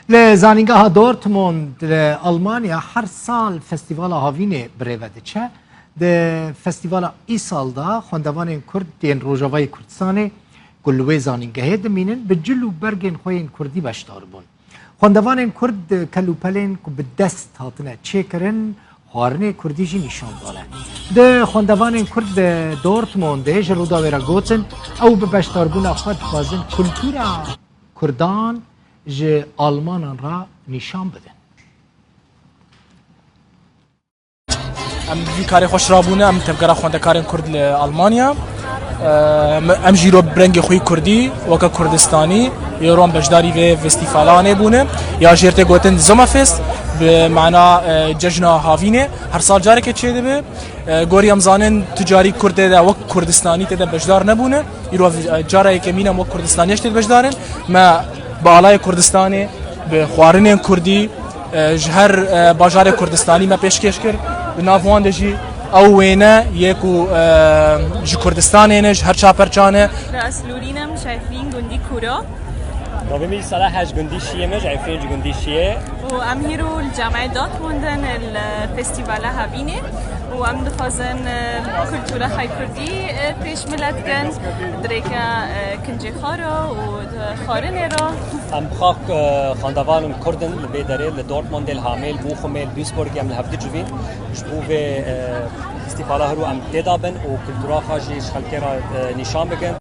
لزانینگاه دورتموند لألمانیا هر سال فستیوال هاوینه بریوده چه ده فستیوال ای سال دا خواندوان کرد دین روژاوای کردستان گلوه زانینگاه دمینن به جلو برگن خوین کردی بشتار بون خواندوان کرد کلوپلین که به دست هاتنه چه کرن خوارنه کردی جی نشان داره ده خواندوان کرد دورتموند جلو داویرا گوتن او به بشتار بون خود بازن کلتورا کردان جه آلمان را نشان بدن. ام وی کاری خوش رابونه ام تفکر خونده کارن کرد ل آلمانیا ام جیرو برنگ خوی کردی وکا کردستانی یوران بجداری و فستیوالانه بونه یا جرت گوتن زوما فست به معنا جشن هاوینه هر سال جاره که چه دبه گوری امزانن تجاری کرده ده وک کردستانی تده بجدار نبونه یرو جاره که مینم وک کردستانیش تده بجدارن ما بالای کردستانی به خوارن کردی هر بازار کردستانی ما پیشکش کرد به ناوان دجی او وینه یکو جو کردستانی نج هر چاپرچانه راس لورینم شايفين جندي كورة رابمي صلاح جندي شيء مش عارفين جندي شيء وام هيرو الجامعة دورتموندن الفستيفال هابينه وام دخازن كلتورا خاي كردي پیش ملتگن دريكا كنجي خارا و خارنرا ام خاك خاندوان كردن لبيداري لدورتموند الهامل بوخمل دويسبورغ ام الهفدي جوين جبو في استيفالا هرو ام تدابن و كلتورا خاجي خلكرا نشان بگن